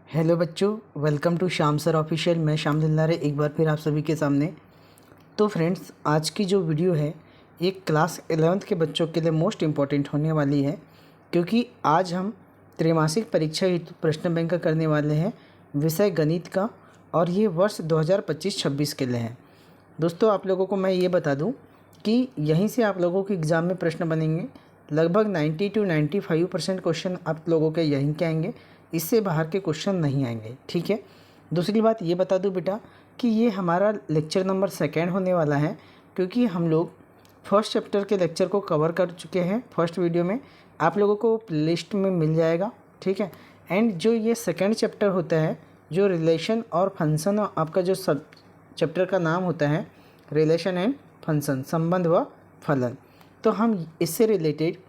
Hello बच्चों, welcome to Shyam sir official. मैं श्याम दिलदारे एक बार फिर आप सभी के सामने। तो फ्रेंड्स, आज की जो वीडियो है ये क्लास 11th के बच्चों के लिए मोस्ट इम्पॉर्टेंट होने वाली है, क्योंकि आज हम त्रैमासिक परीक्षा हेतु प्रश्न बैंक करने वाले हैं विषय गणित का, और ये वर्ष 2025-26 के लिए है। दोस्तों, आप लोगों को मैं ये बता दूं कि यहीं से आप लोगों के एग्ज़ाम में प्रश्न बनेंगे। लगभग 90 to 95% क्वेश्चन आप लोगों के यहीं के आएंगे, इससे बाहर के क्वेश्चन नहीं आएंगे। ठीक है। दूसरी बात ये बता दूं बेटा कि ये हमारा लेक्चर नंबर 2 होने वाला है, क्योंकि हम लोग फर्स्ट चैप्टर के लेक्चर को कवर कर चुके हैं। फर्स्ट वीडियो में आप लोगों को प्लेलिस्ट में मिल जाएगा। ठीक है। एंड जो ये सेकेंड चैप्टर होता है, जो रिलेशन और फंक्शन, आपका जो सब चैप्टर का नाम होता है रिलेशन एंड फंक्शन, संबंध व फलन, तो हम इससे रिलेटेड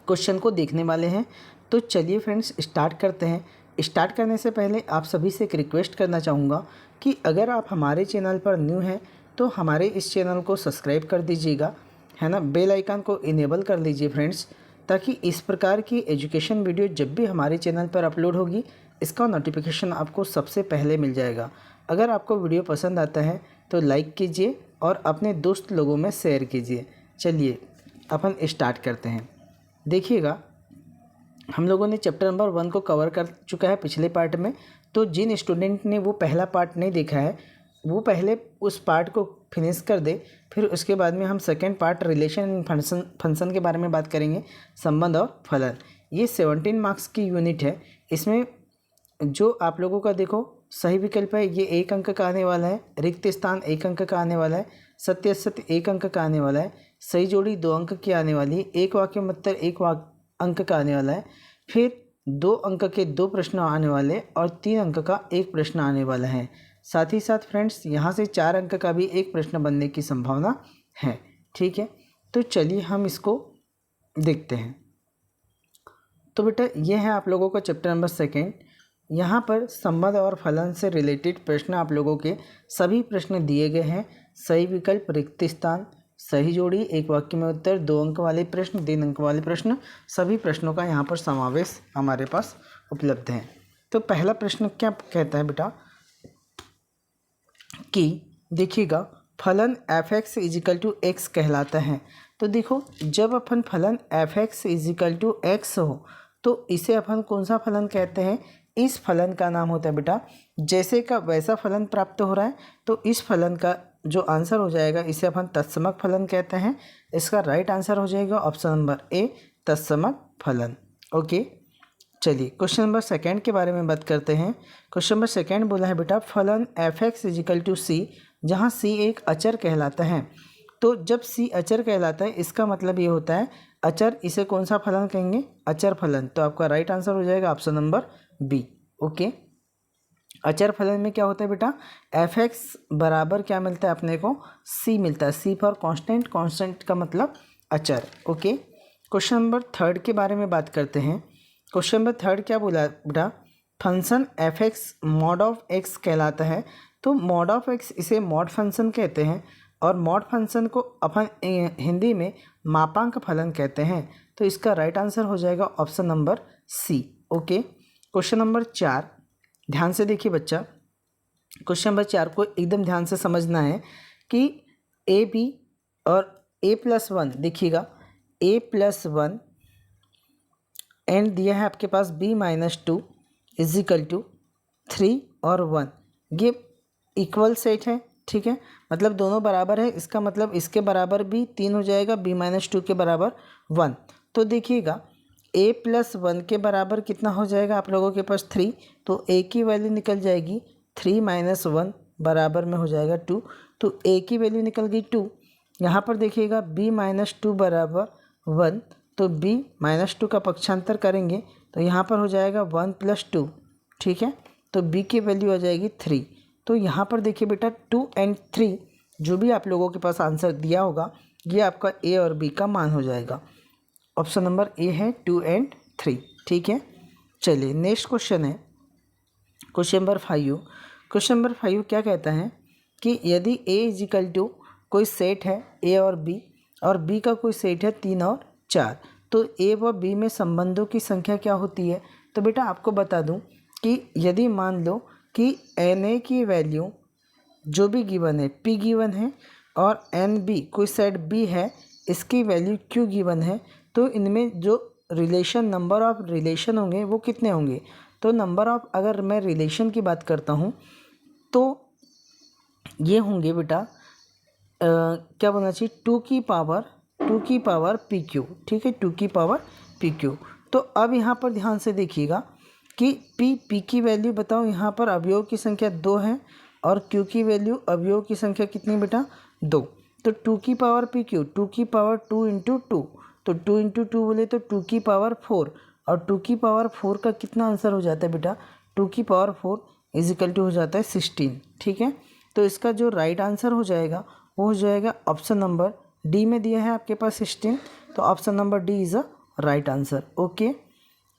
क्वेश्चन को देखने वाले हैं। तो चलिए फ्रेंड्स, स्टार्ट करते हैं। स्टार्ट करने से पहले आप सभी से एक रिक्वेस्ट करना चाहूँगा कि अगर आप हमारे चैनल पर न्यू हैं तो हमारे इस चैनल को सब्सक्राइब कर दीजिएगा, है ना। बेल आइकन को इनेबल कर लीजिए फ्रेंड्स, ताकि इस प्रकार की एजुकेशन वीडियो जब भी हमारे चैनल पर अपलोड होगी, इसका नोटिफिकेशन आपको सबसे पहले मिल जाएगा। अगर आपको वीडियो पसंद आता है तो लाइक कीजिए और अपने दोस्त लोगों में शेयर कीजिए। चलिए अपन स्टार्ट करते हैं। देखिएगा, हम लोगों ने चैप्टर नंबर 1 को कवर कर चुका है पिछले पार्ट में। तो जिन स्टूडेंट ने वो पहला पार्ट नहीं देखा है, वो पहले उस पार्ट को फिनिश कर दे, फिर उसके बाद में हम second part relation and function के बारे में बात करेंगे, संबंध और फलन। ये 17 मार्क्स की यूनिट है। इसमें जो आप लोगों का देखो सही विकल्प है, ये 1 अंक का आने वाला है। रिक्त स्थान 1 अंक का आने वाला है। सत्य असत्य 1 अंक का आने वाला है। सही जोड़ी 2 अंक की आने वाली है। एक वाक्य में उत्तर 1 अंक का आने वाला है। फिर 2 अंक के 2 प्रश्न आने वाले और 3 अंक का 1 प्रश्न आने वाला है। साथ ही साथ फ्रेंड्स, यहाँ से 4 अंक का भी 1 प्रश्न बनने की संभावना है। ठीक है। तो चलिए हम इसको देखते हैं। तो बेटा, ये है आप लोगों का चैप्टर नंबर 2। यहाँ पर संबंध और फलन से रिलेटेड प्रश्न आप लोगों के सभी प्रश्न दिए गए हैं। सही विकल्प, रिक्त स्थान, सही जोड़ी, 1 वाक्य में उत्तर, 2 अंक वाले प्रश्न, 3 अंक वाले प्रश्न, सभी प्रश्नों का यहाँ पर समावेश हमारे पास उपलब्ध है। तो पहला प्रश्न क्या कहता है बेटा कि देखिएगा, फलन f(x) = x कहलाता है। तो देखो, जब अपन फलन f(x) = x हो तो इसे अपन कौन सा फलन कहते हैं? इस फलन का नाम होता है बेटा जैसे का वैसा फलन प्राप्त हो रहा है। तो इस फलन का जो आंसर हो जाएगा, इसे अपन तत्समक फलन कहते हैं। इसका राइट आंसर हो जाएगा ऑप्शन नंबर ए, तत्समक फलन। ओके, चलिए क्वेश्चन नंबर 2 के बारे में बात करते हैं। क्वेश्चन नंबर 2 बोला है बेटा, फलन f(x) = c, जहाँ c एक अचर कहलाता है। तो जब c अचर कहलाता है, इसका मतलब ये होता है अचर, इसे कौन सा फलन कहेंगे? अचर फलन। तो आपका राइट आंसर हो जाएगा ऑप्शन नंबर बी। ओके, अचर फलन में क्या होता है बेटा? f(x) बराबर क्या मिलता है अपने को? c मिलता है। c फॉर कांस्टेंट, कांस्टेंट का मतलब अचर। ओके, क्वेश्चन नंबर 3 के बारे में बात करते हैं। क्वेश्चन नंबर 3 क्या बोला बेटा? Function f(x) mod of x कहलाता है। तो mod of x इसे मॉड फंक्शन कहते हैं, और मॉड फंक्शन को अपन हिंदी में मापांक फलन कहते हैं। तो इसका राइट आंसर हो जाएगा option number C. Okay, question number 4 ध्यान से देखिए बच्चा। क्वेश्चन नंबर 4 को एकदम ध्यान से समझना है कि ए बी और a+1, देखिएगा a+1 एंड दिया है आपके पास b-2 = 3 और 1, ये इक्वल सेट है। ठीक है, मतलब दोनों बराबर है। इसका मतलब इसके बराबर भी 3 हो जाएगा, b-2 के बराबर 1। तो देखिएगा, a+1 के बराबर कितना हो जाएगा आप लोगों के पास? 3। तो a की वैल्यू निकल जाएगी 3 - 1 बराबर में हो जाएगा 2। तो a की वैल्यू निकल गई 2। यहाँ पर देखिएगा b-2 बराबर 1, तो b-2 का पक्षांतर करेंगे तो यहाँ पर हो जाएगा 1 + 2। ठीक है, तो b की वैल्यू आ जाएगी 3। तो यहाँ पर देखिए बेटा, 2 और 3 जो भी आप लोगों के पास आंसर दिया होगा, ये आपका a और b का मान हो जाएगा। ऑप्शन नंबर ए है 2 और 3। ठीक है, चलिए नेक्स्ट क्वेश्चन है क्वेश्चन नंबर 5। क्वेश्चन नंबर 5 क्या कहता है कि यदि a = कोई सेट है a और b का कोई सेट है 3 और 4, तो a व b में संबंधों की संख्या क्या होती है? तो बेटा आपको बता दूं कि यदि मान लो कि Na की वैल्यू जो भी गिवन है P गिवन है और NB कोई सेट B है, इसकी वैल्यू Q गिवन है, तो इनमें जो रिलेशन नंबर ऑफ रिलेशन होंगे वो कितने होंगे। तो नंबर ऑफ, अगर मैं रिलेशन की बात करता हूँ तो ये होंगे बेटा क्या बोलना चाहिए, 2 की पावर पी क्यू। ठीक है, 2 की पावर पी क्यू। तो अब यहाँ पर ध्यान से देखिएगा कि पी की वैल्यू बताओ, यहाँ पर अवयव की संख्या 2 है और क्यू की वैल्यू अवयव की संख्या कितनी बेटा 2। तो 2 की पावर पी क्यू, 2 की पावर 2 इंटू 2, तो 2 इंटू 2 बोले तो 2 की पावर 4, और 2 की पावर 4 का कितना आंसर हो जाता है बेटा, 2 की पावर 4 इजिकल टू हो जाता है 16। ठीक है, तो इसका जो राइट आंसर हो जाएगा वो हो जाएगा ऑप्शन नंबर डी में दिया है आपके पास 16, तो option number D is a right answer. Okay,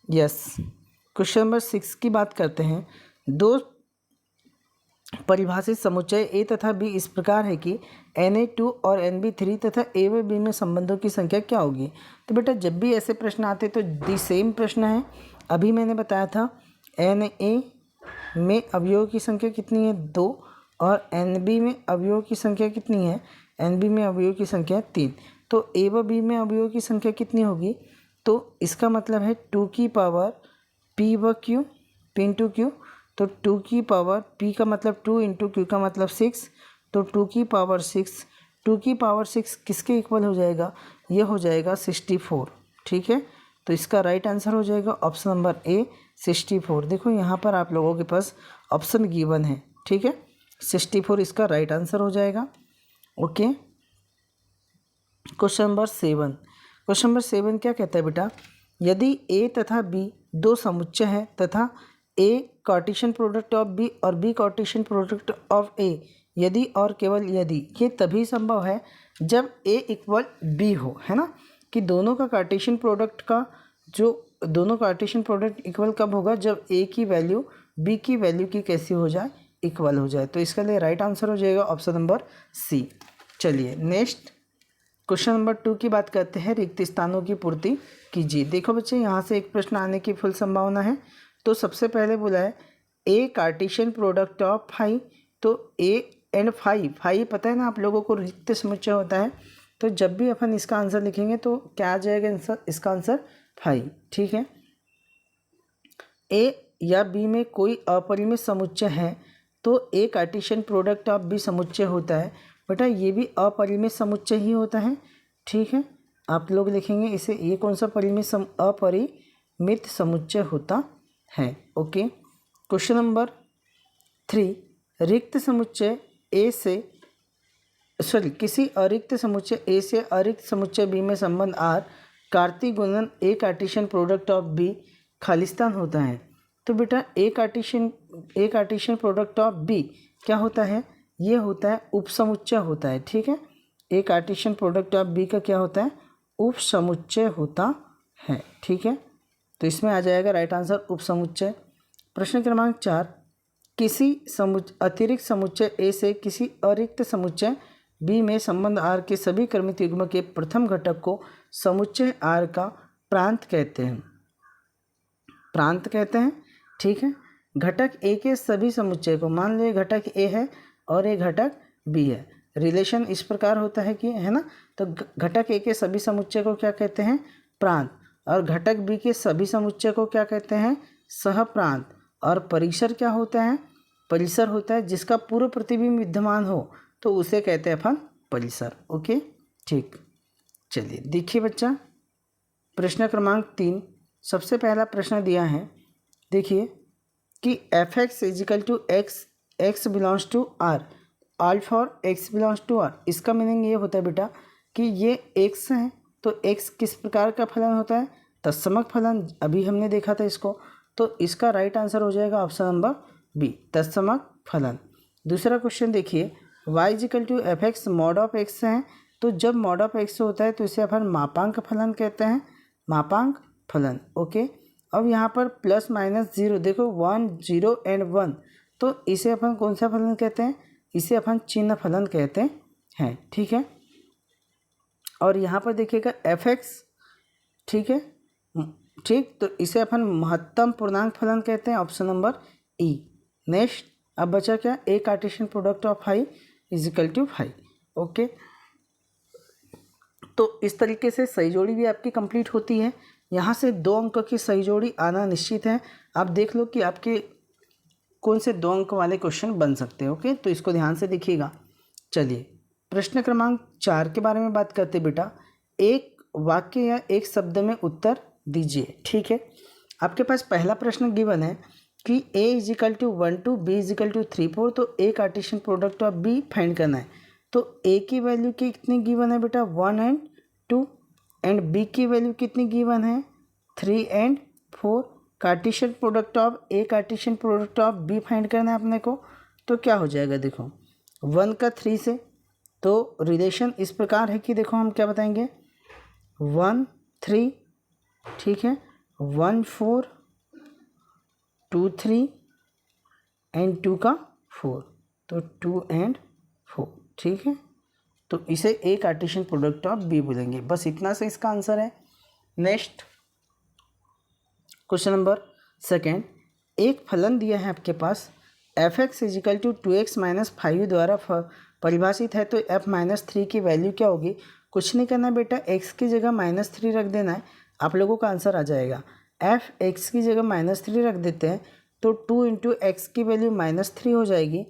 yes. Question number 6 की बात करते हैं। दो परिभाषित समुच्चय ए तथा बी इस प्रकार है कि Na2 और Nb3 तथा ए व बी में संबंधों की संख्या क्या होगी। तो बेटा जब भी ऐसे प्रश्न आते तो दी सेम प्रश्न है। अभी मैंने बताया था Na में अवयव की संख्या कितनी है 2 और Nb में अवयव की संख्या कितनी है, Nb में अवयव की संख्या 3, तो ए व बी में अवयव की संख्या कितनी होगी। तो इसका मतलब है 2 की पावर p व q, p इंटू क्यू, तो 2 की पावर p का मतलब 2 इंटू क्यू का मतलब 6, तो 2 की पावर 6, 2 की पावर 6 किसके इक्वल हो जाएगा, ये हो जाएगा 64। ठीक है, तो इसका राइट आंसर हो जाएगा ऑप्शन नंबर ए 64। देखो यहाँ पर आप लोगों के पास ऑप्शन गिवन है। ठीक है, 64 इसका राइट आंसर हो जाएगा। Okay, question number 7। Question number 7 क्या कहता है बेटा, यदि ए तथा बी दो समुच्चय हैं तथा ए कार्टेशियन प्रोडक्ट ऑफ बी और बी कार्टेशियन प्रोडक्ट ऑफ ए, यदि और केवल यदि, ये तभी संभव है जब ए इक्वल बी हो, है ना, कि दोनों का कार्टेशियन प्रोडक्ट का जो दोनों कार्टेशियन प्रोडक्ट इक्वल कब होगा, जब ए की वैल्यू बी की वैल्यू की कैसी हो जाए, इक्वल हो जाए। तो इसके लिए राइट आंसर हो जाएगा ऑप्शन नंबर सी। चलिए नेक्स्ट क्वेश्चन नंबर 2 की बात करते हैं, रिक्त स्थानों की पूर्ति कीजिए। देखो बच्चे यहाँ से एक प्रश्न आने की फुल संभावना है। तो सबसे पहले बोला है A cartesian product of five, तो ए एंड फाइव पता है ना आप लोगों को रिक्त समुच्चय होता है। तो जब भी अपन इसका आंसर लिखेंगे तो क्या आ जाएगा आंसर, इसका आंसर 5। ठीक है, ए या बी में कोई अपरिमित समुच्चय है तो A cartesian product of B समुच्चय होता है। बेटा ये भी अपरिमित समुच्चय ही होता है। ठीक है, आप लोग लिखेंगे इसे, ये कौन सा अपरिमित समुच्चय होता है। ओके, क्वेश्चन नंबर 3, रिक्त समुच्चय ए से किसी अरिक्त समुच्चय ए से अरिक्त समुच्चय बी में संबंध आर कार्तीय गुणन A cartesian product of B खालिस्तान होता है। तो बेटा A cartesian product of B क्या होता है, ये होता है उपसमुच्चय होता है। ठीक है, A cartesian product of B का क्या होता है, उपसमुच्चय होता है। ठीक है, तो इसमें आ जाएगा राइट आंसर उपसमुच्चय। प्रश्न क्रमांक 4, किसी अतिरिक्त समुच्चय ए से किसी अरिक्त समुच्चय बी में संबंध आर के सभी क्रमित युग्म के प्रथम घटक को समुच्चय आर का प्रांत कहते हैं। प्रांत कहते हैं। ठीक है, घटक ए के सभी समुच्चय को, मान लो ये घटक ए है और ये घटक बी है, रिलेशन इस प्रकार होता है कि, है ना, तो घटक ए के सभी समुच्चय को क्या कहते हैं, प्रांत, और घटक बी के सभी समुच्चय को क्या कहते हैं, सहप्रांत। और परिसर क्या होता है, परिसर होता है जिसका पूर्व प्रतिबिंब विद्यमान हो तो उसे कहते हैं अपन परिसर। ओके, ठीक, चलिए देखिए बच्चा, प्रश्न क्रमांक 3, सबसे पहला प्रश्न दिया है, देखिए कि F X is equal to X belongs to R, all for X belongs to R. इसका मीनिंग ये होता है बेटा कि ये एक्स है तो एक्स किस प्रकार का फलन होता है, तत्समक फलन, अभी हमने देखा था इसको। तो इसका राइट आंसर हो जाएगा ऑप्शन नंबर बी, तत्समक फलन। दूसरा क्वेश्चन देखिए, Y is equal to F X mod of X है, तो जब मॉड ऑफ एक्स होता है तो इसे अपन मापांक फलन कहते हैं, मापांक फलन। ओके, अब यहाँ पर प्लस माइनस जीरो, देखो 1 0 एंड 1, तो इसे अपन कौन सा फलन कहते हैं, इसे अपन चिन्ह फलन कहते हैं। ठीक है, और यहाँ पर देखिएगा एफ एक्स, ठीक है, ठीक, तो इसे अपन महत्तम पूर्णांक फलन कहते हैं, ऑप्शन नंबर ई। नेक्स्ट अब बचा क्या, A cartesian product of phi is equal to phi. Okay, तो इस तरीके से सही जोड़ी भी आपकी कंप्लीट होती है। यहाँ से 2 अंक की सही जोड़ी आना निश्चित है। आप देख लो कि आपके कौन से 2 अंक वाले क्वेश्चन बन सकते हैं। ओके, तो इसको ध्यान से देखिएगा। चलिए प्रश्न क्रमांक 4 के बारे में बात करते बेटा। एक वाक्य या एक शब्द में उत्तर दीजिए। ठीक है, आपके पास पहला प्रश्न गिवन है कि a is equal to 1 2 b is equal to 3 4, तो A cartesian product of b find करना है। तो a की वैल्यू कितनी गिवन है बेटा, 1 एंड 2, एंड b की वैल्यू कितनी गिवन है, 3 and 4। Cartesian product of a Cartesian product of b find करना है अपने को। तो क्या हो जाएगा, देखो 1 का 3 से, तो रिलेशन इस प्रकार है कि देखो हम क्या बताएंगे, 1 3, ठीक है, 1 4 2 3 एंड 2 का 4, तो 2 एंड 4। ठीक है, तो इसे ए कार्टेशियन प्रोडक्ट ऑफ बी बोलेंगे। बस इतना से इसका आंसर है। नेक्स्ट क्वेश्चन नंबर 2, एक फलन दिया है आपके पास F X is equal to 2x minus 5 द्वारा परिभाषित है। तो f माइनस 3 की वैल्यू क्या होगी, कुछ नहीं करना बेटा, x की जगह -3 रख देना है, आप लोगों का आंसर आ जाएगा। f x की जगह -3 रख देते हैं, तो 2 इंटू एक्स की वैल्यू -3 हो जाएगी,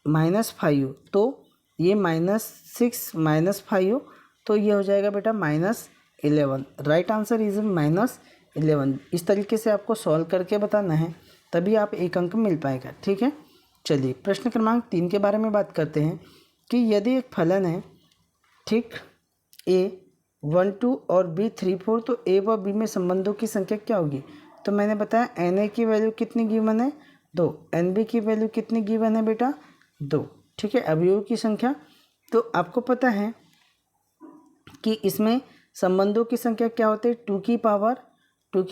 -5, तो ये -6 -5, तो ये हो जाएगा बेटा -11। Right answer is -11। इस तरीके से आपको सॉल्व करके बताना है, तभी आप एक अंक मिल पाएगा। ठीक है, चलिए प्रश्न क्रमांक 3 के बारे में बात करते हैं कि यदि एक फलन है, ठीक, a 1 2 और b 3 4, तो a व b में संबंधों की संख्या क्या होगी। तो मैंने बताया na की वैल्यू कितनी गिवन है, 2, nb की वैल्यू कितनी गिवन है बेटा, 2। ठीक है, अवयवों की संख्या, तो आपको पता है कि इसमें संबंधों की संख्या क्या होती है, 2 की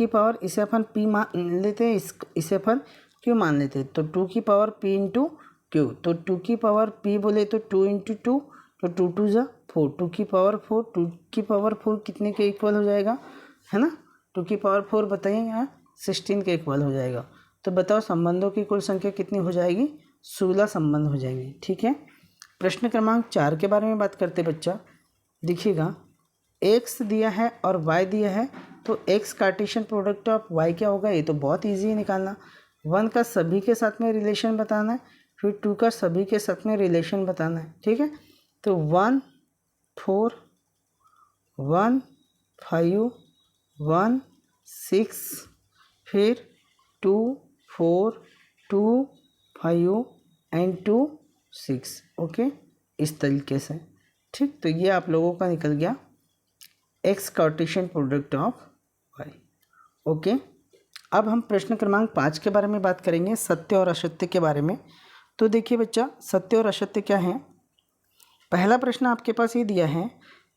पावर इसे अपन p मान लेते हैं, इसे अपन q मान लेते हैं, तो 2 की पावर p इंटू क्यू, तो 2 की पावर p बोले तो 2 इंटू 2, तो 2 2 जा 4, 2 की पावर 4, 2 की पावर 4 कितने के इक्वल हो जाएगा, है ना, 2 की पावर 4 बताइए, यहाँ 16 के इक्वल हो जाएगा। तो बताओ संबंधों की कुल संख्या कितनी हो जाएगी, 16 संबंध हो जाएंगे। ठीक है, प्रश्न क्रमांक 4 के बारे में बात करते बच्चा। देखिएगा, x दिया है और y दिया है, तो x Cartesian product of y क्या होगा, ये तो बहुत ईजी है निकालना। 1 का सभी के साथ में रिलेशन बताना है, फिर 2 का सभी के साथ में रिलेशन बताना है। ठीक है, तो 1 4 1 5 1 6, फिर 2 4 2 5 एंड 2 6। ओके, इस तरीके से। ठीक, तो ये आप लोगों का निकल गया X Cartesian product of Y. Okay, अब हम प्रश्न क्रमांक 5 के बारे में बात करेंगे, सत्य और असत्य के बारे में। तो देखिए बच्चा, सत्य और असत्य क्या है। पहला प्रश्न आपके पास ये दिया है,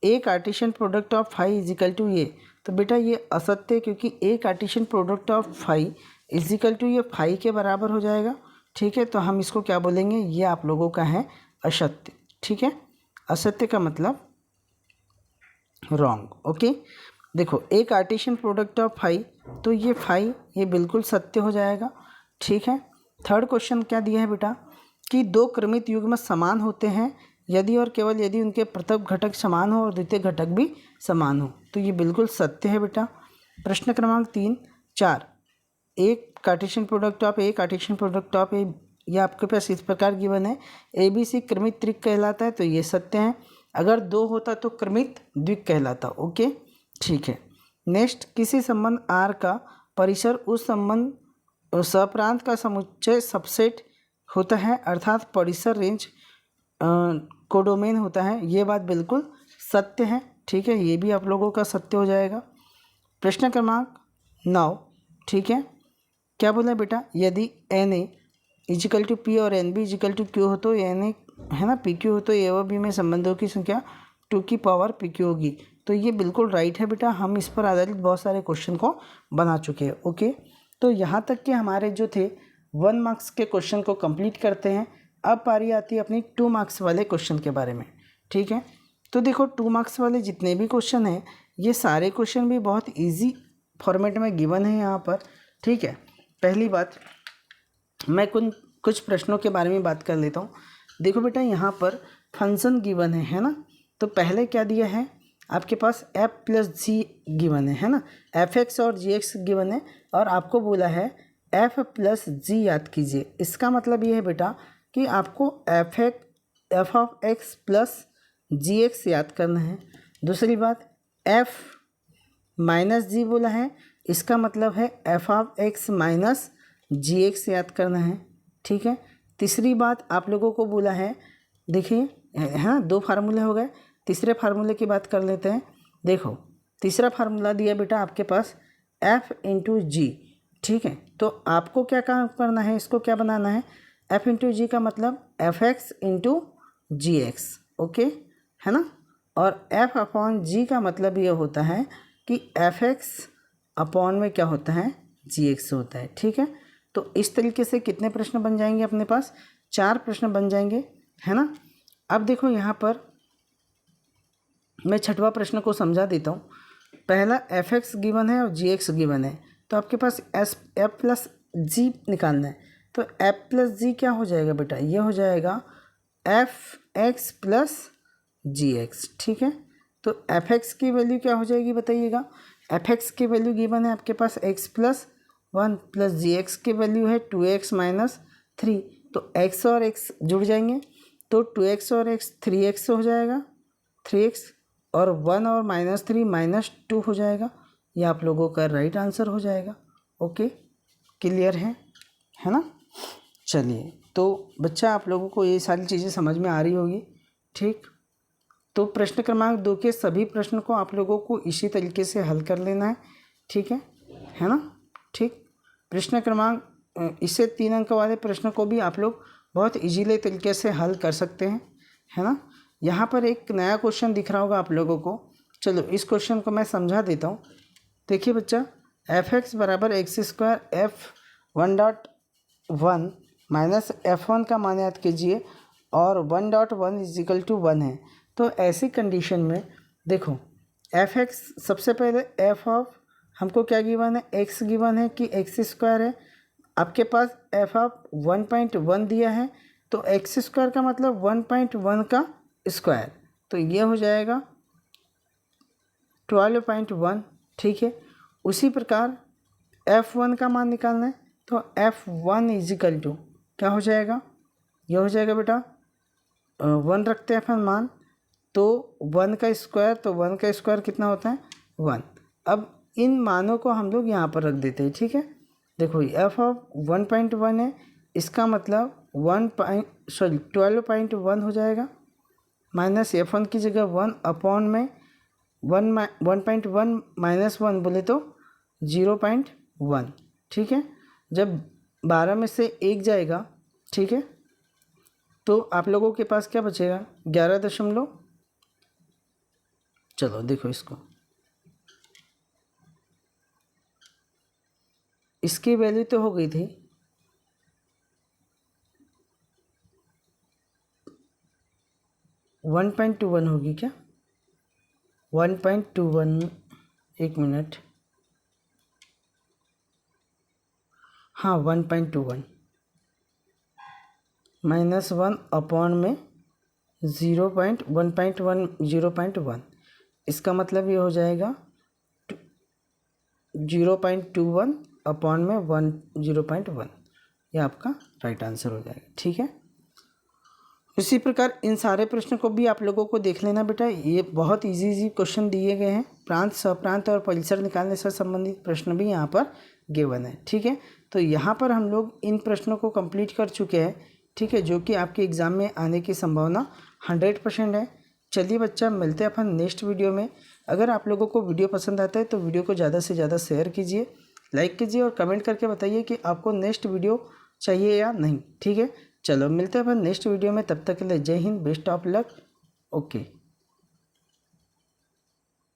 A cartesian product of phi is equal to ये, तो बेटा ये असत्य, क्योंकि A cartesian product of phi is equal to ये फाई के बराबर हो जाएगा। ठीक है, तो हम इसको क्या बोलेंगे, ये आप लोगों का है असत्य। ठीक है, असत्य का मतलब रॉन्ग। ओके, देखो ए कार्टेशियन प्रोडक्ट ऑफ फाई, तो ये फाई ये बिल्कुल सत्य हो जाएगा। ठीक है, थर्ड क्वेश्चन क्या दिया है बेटा कि 2 क्रमित युग्म समान होते हैं यदि और केवल यदि उनके प्रथम घटक समान हो और द्वितीय घटक भी समान हो, तो ये बिल्कुल सत्य है बेटा। प्रश्न क्रमांक 3 4, एक cartesian product of A cartesian product of A, ये आपके पास इस प्रकार गिवन है, ए बी सी क्रमित त्रिक कहलाता है, तो ये सत्य है। अगर 2 होता तो क्रमित द्विक कहलाता। ओके, ठीक है। नेक्स्ट, किसी संबंध आर का परिसर उस संबंध सप्रांत का समुच्चय सबसेट होता है, अर्थात परिसर रेंज कोडोमेन होता है, ये बात बिल्कुल सत्य है। ठीक है, ये भी आप लोगों का सत्य हो जाएगा। प्रश्न क्रमांक 9, ठीक है, क्या बोला बेटा, यदि N A equal to P और N B equal to Q हो, तो एन ए है ना पी क्यू हो, तो ए और बी में संबंधों की संख्या 2 की पावर पी क्यू होगी, तो ये बिल्कुल राइट है बेटा। हम इस पर आधारित बहुत सारे क्वेश्चन को बना चुके हैं। ओके, तो यहाँ तक कि हमारे जो थे 1 मार्क्स के क्वेश्चन को कंप्लीट करते हैं। अब पारी आती है अपनी 2 मार्क्स वाले क्वेश्चन के बारे में। ठीक है, तो देखो 2 मार्क्स वाले जितने भी क्वेश्चन हैं, ये सारे क्वेश्चन भी बहुत ईजी फॉर्मेट में गिवन है यहाँ पर, ठीक है। पहली बात, मैं कुछ प्रश्नों के बारे में बात कर लेता हूँ। देखो बेटा, यहाँ पर फंक्शन गिवन है ना। तो पहले क्या दिया है आपके पास, एफ प्लस जी गिवन है ना। एफ एक्स और जी एक्स गिवन है और आपको बोला है एफ प्लस जी याद कीजिए। इसका मतलब ये है बेटा कि आपको F of X plus G X याद करना है। दूसरी बात, एफ माइनस जी बोला है, इसका मतलब है F of X minus G X याद करना है, ठीक है। तीसरी बात आप लोगों को बोला है, देखिए है ना, 2 फार्मूले हो गए। तीसरे फार्मूले की बात कर लेते हैं। देखो तीसरा फार्मूला दिया बेटा आपके पास एफ इंटू जी, ठीक है। तो आपको क्या काम करना है, इसको क्या बनाना है, एफ इंटू जी का मतलब एफ एक्स इंटू जी एक्स, ओके है ना। और एफ अपॉन जी का मतलब ये होता है कि एफ एक्स अपॉन में क्या होता है, जी एक्स होता है, ठीक है। तो इस तरीके से कितने प्रश्न बन जाएंगे अपने पास, 4 प्रश्न बन जाएंगे, है ना। अब देखो यहाँ पर मैं छठवां प्रश्न को समझा देता हूँ। पहला एफ एक्स गिवन है और जी एक्स गिवन है, तो आपके पास एफ प्लस जी निकालना है। तो एफ प्लस जी क्या हो जाएगा बेटा, ये हो जाएगा F x plus G x, ठीक है। तो एफ एक्स की वैल्यू क्या हो जाएगी बताइएगा। एफ एक्स की वैल्यू गिवन है आपके पास x plus 1 plus G x की वैल्यू है 2x माइनस 3। तो x और x जुड़ जाएंगे, तो 2x और x 3x हो जाएगा, 3x और 1 और -3 -2 हो जाएगा। ये आप लोगों का राइट आंसर हो जाएगा। ओके, क्लियर है ना। चलिए, तो बच्चा आप लोगों को ये सारी चीज़ें समझ में आ रही होगी, ठीक। तो प्रश्न क्रमांक 2 के सभी प्रश्न को आप लोगों को इसी तरीके से हल कर लेना है, ठीक है ना। ठीक, प्रश्न क्रमांक इससे 3 अंक वाले प्रश्न को भी आप लोग बहुत इजीली तरीके से हल कर सकते हैं, है ना। यहाँ पर एक नया क्वेश्चन दिख रहा होगा आप लोगों को। चलो इस क्वेश्चन को मैं समझा देता हूँ। देखिए बच्चा, एफ एक्स बराबर x square F 1.1 minus F1 का मान याद कीजिए और 1.1 इजिकल टू 1 है। तो ऐसी कंडीशन में देखो एफ एक्स, सबसे पहले एफ ऑफ हमको क्या गिवन है, एक्स गिवन है कि एक्स स्क्वायर है। आपके पास एफ ऑफ 1.1 दिया है, तो एक्स स्क्वायर का मतलब 1.1 का स्क्वायर, तो ये हो जाएगा 12.1, ठीक है। उसी प्रकार F1 का मान निकालना है, तो F1 इजिकल टू क्या हो जाएगा, ये हो जाएगा बेटा 1 रखते हैं अपन मान, तो 1 का स्क्वायर, तो 1 का स्क्वायर कितना होता है 1। अब इन मानों को हम लोग यहाँ पर रख देते हैं, ठीक है। देखो एफ ऑफ 1.1 है, इसका मतलब 12.1 हो जाएगा, माइनस F1 की जगह 1 अपॉन में 1.1 माइनस 1 बोले तो 0.1, ठीक है। जब 12 में से 1 जाएगा, ठीक है, तो आप लोगों के पास क्या बचेगा 11 चलो देखो इसको, इसकी वैल्यू तो हो गई थी 1.21 होगी क्या, 1.21, एक मिनट, हाँ 1.21 माइनस 1 अपॉन में 0.1, इसका मतलब ये हो जाएगा 0.21 अपॉन में 0.1, ये आपका राइट आंसर हो जाएगा, ठीक है। इसी प्रकार इन सारे प्रश्नों को भी आप लोगों को देख लेना बेटा, ये बहुत इजी क्वेश्चन दिए गए हैं। प्रांत, स्वप्रांत और परिसर निकालने से संबंधित प्रश्न भी यहाँ पर गिवन है, ठीक है। तो यहाँ पर हम लोग इन प्रश्नों को कंप्लीट कर चुके हैं, ठीक है, जो कि आपके एग्ज़ाम में आने की संभावना 100% है। चलिए बच्चा, मिलते हैं अपन नेक्स्ट वीडियो में। अगर आप लोगों को वीडियो पसंद आता है तो वीडियो को ज़्यादा से ज़्यादा शेयर कीजिए, लाइक कीजिए और कमेंट करके बताइए कि आपको नेक्स्ट वीडियो चाहिए या नहीं, ठीक है। चलो मिलते हैं अपन नेक्स्ट वीडियो में, तब तक के लिए जय Hind, best of luck, okay.